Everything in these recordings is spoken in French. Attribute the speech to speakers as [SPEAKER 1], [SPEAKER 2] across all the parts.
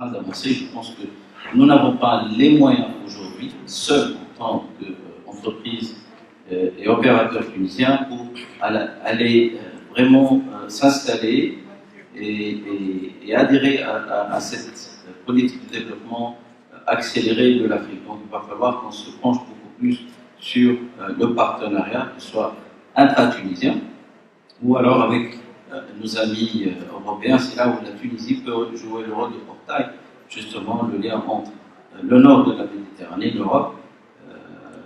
[SPEAKER 1] pas d'avancer. Je pense que nous n'avons pas les moyens aujourd'hui, seuls en tant qu'entreprise et opérateurs tunisiens, pour aller vraiment s'installer et adhérer à cette politique de développement accélérée de l'Afrique. Donc il va falloir qu'on se penche beaucoup plus sur le partenariat, que ce soit intra-tunisien ou alors avec nos amis européens. C'est là où la Tunisie peut jouer le rôle de portail, justement le lien entre le nord de la Méditerranée, l'Europe,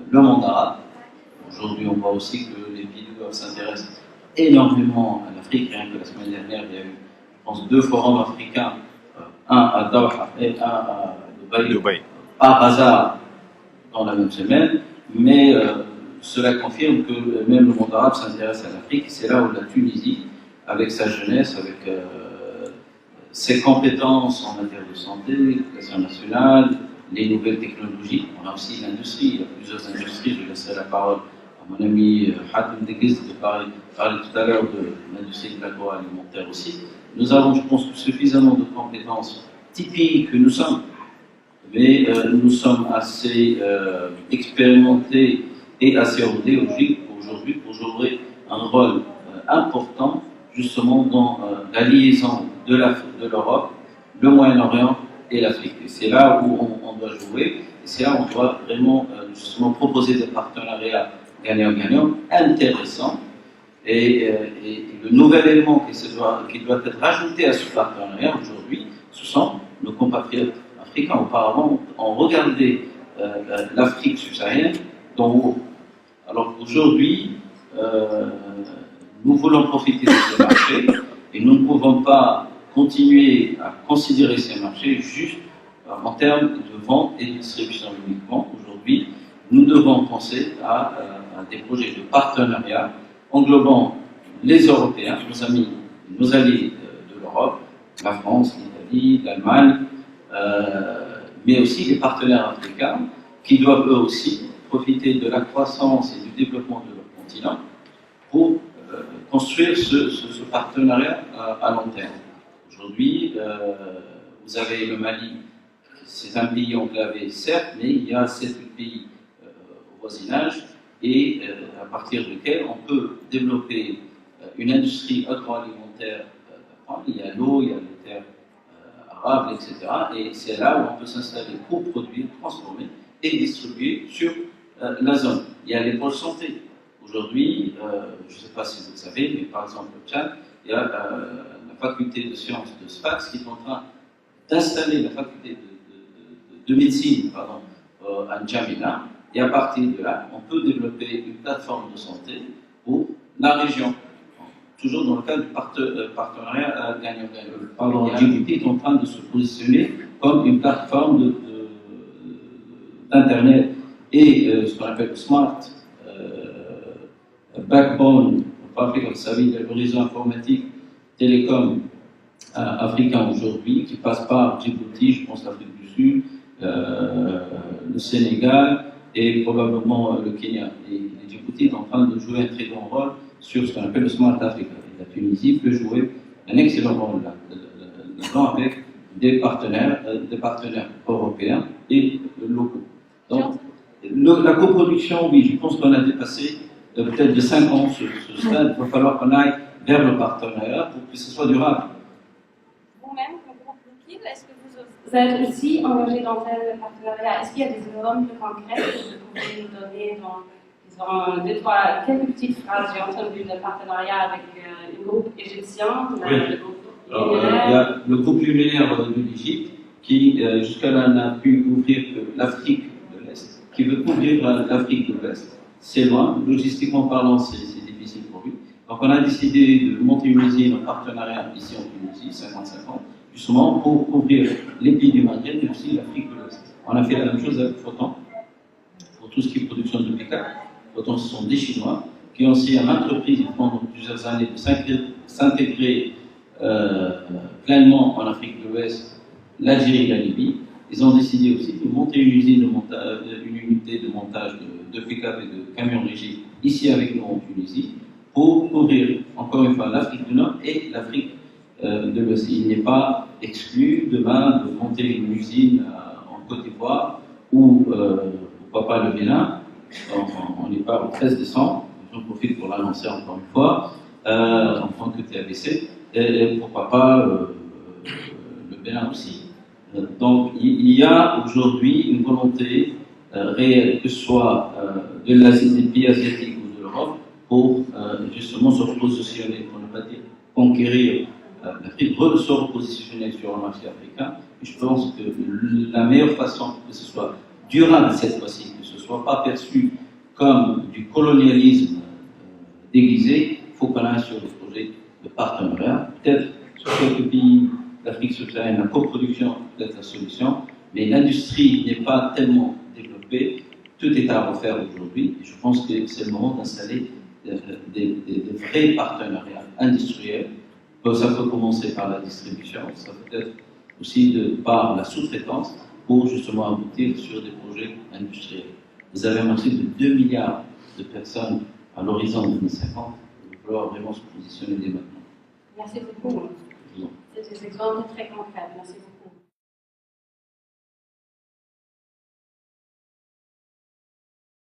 [SPEAKER 1] le monde arabe. Aujourd'hui, on voit aussi que les pays du Golfe s'intéressent énormément à l'Afrique. Rien que la semaine dernière, il y a eu, je pense, 2 forums africains, un à Doha et un à Dubaï, par hasard dans la même semaine, mais cela confirme que même le monde arabe s'intéresse à l'Afrique. C'est là où la Tunisie, avec sa jeunesse, avec ses compétences en matière de santé, l'éducation nationale, les nouvelles technologies, on a aussi l'industrie, il y a plusieurs industries. Je laisserai la parole à mon ami Hatem Deguiz de parler tout à l'heure de l'industrie de l'agroalimentaire aussi. Nous avons, je pense, suffisamment de compétences typiques que nous sommes, mais nous sommes assez expérimentés et assez rodés aujourd'hui pour jouer un rôle important justement dans la liaison de l'Europe, le Moyen-Orient et l'Afrique. Et c'est là où on doit jouer, et c'est là où on doit vraiment justement proposer des partenariats gagnant-gagnant intéressants. Et le nouvel élément qui doit être rajouté à ce partenariat aujourd'hui, ce sont nos compatriotes africains. Auparavant, on regardait l'Afrique subsaharienne d'en haut. Alors qu'aujourd'hui, nous voulons profiter de ce marché et nous ne pouvons pas continuer à considérer ces marchés juste en termes de vente et de distribution uniquement. Aujourd'hui, nous devons penser à des projets de partenariat englobant les Européens, nos alliés de l'Europe, la France, l'Italie, l'Allemagne, mais aussi les partenaires africains qui doivent eux aussi profiter de la croissance et du développement de leur continent pour construire ce partenariat à long terme. Aujourd'hui, vous avez le Mali, c'est un pays enclavé, certes, mais il y a 7 pays au voisinage, et à partir duquel on peut développer une industrie agroalimentaire. Il y a l'eau, il y a les terres arables, etc. Et c'est là où on peut s'installer pour produire, transformer et distribuer sur la zone. Il y a les pôles santé. Aujourd'hui, je ne sais pas si vous le savez, mais par exemple au Tchad, il y a la faculté de sciences de Sfax qui est en train d'installer la faculté de médecine à N'Djamena. Et à partir de là, on peut développer une plateforme de santé pour la région. Toujours dans le cadre du partenariat gagnant-gagnant. Djibouti est en train de se positionner comme une plateforme d'Internet et ce qu'on appelle Smart Backbone, comme vous savez, il y a le réseau informatique télécom africain aujourd'hui qui passe par Djibouti, je pense l'Afrique du Sud, le Sénégal et probablement le Kenya. Et Djibouti est en train de jouer un très grand rôle sur ce qu'on appelle le Smart Africa. Et la Tunisie peut jouer un excellent rôle là-dedans avec des partenaires européens et locaux. Donc, la coproduction, oui, je pense qu'on a dépassé peut-être de 5 ans ce stade. Il va falloir qu'on aille vers le partenariat pour que ce soit durable.
[SPEAKER 2] Vous-même, comme groupe Liquide, est-ce que vous êtes aussi engagé dans tel partenariat? Est-ce qu'il y a des exemples concrets que vous pouvez nous donner dans, disons, quelques petites phrases? J'ai entendu le partenariat avec le groupe égyptien,
[SPEAKER 1] oui. Alors, il y a le groupe luminaire de l'Égypte qui, jusqu'à là, n'a pu couvrir que l'Afrique de l'Est, qui veut couvrir l'Afrique de l'Ouest. C'est loin, logistiquement parlant, c'est difficile pour lui. Donc on a décidé de monter une usine en partenariat ici en Tunisie, 50-50, justement pour couvrir les pays du Maghreb et aussi l'Afrique de l'Ouest. On a fait la même chose avec Photon, pour tout ce qui est production de pick-up. Photon, ce sont des Chinois qui ont aussi une entreprise pendant plusieurs années de s'intégrer pleinement en Afrique de l'Ouest, l'Algérie et la Libye. Ils ont décidé aussi de monter une usine une unité de montage de pick-up et de camions rigides ici avec nous en Tunisie pour couvrir encore une fois l'Afrique du Nord et l'Afrique de l'Ouest. Il n'est pas exclu demain de monter une usine en Côte d'Ivoire ou pourquoi pas le Bénin. On y part le 13 décembre. J'en profite pour l'annoncer encore une fois en tant que TABC. Et pourquoi pas le Bénin aussi. Donc il y a aujourd'hui une volonté réelle, que ce soit de l'Asie, des pays asiatiques ou de l'Europe, pour justement se repositionner, pour ne pas dire conquérir l'Afrique, se repositionner sur le marché africain. Et je pense que la meilleure façon que ce soit durable cette fois-ci, que ce ne soit pas perçu comme du colonialisme déguisé, il faut qu'on aille sur des projets de partenariat. Peut-être sur quelques pays d'Afrique subsaharienne, la coproduction peut être la solution, mais l'industrie n'est pas tellement développée. Tout est à refaire aujourd'hui. Et je pense que c'est le moment d'installer des vrais partenariats industriels. Ça peut commencer par la distribution, ça peut être aussi par la sous-traitance pour justement aboutir sur des projets industriels. Vous avez un marché de 2 milliards de personnes à l'horizon 2050. Il va falloir vraiment se positionner dès maintenant.
[SPEAKER 2] Merci beaucoup. C'est des exemples très concrets. Merci beaucoup.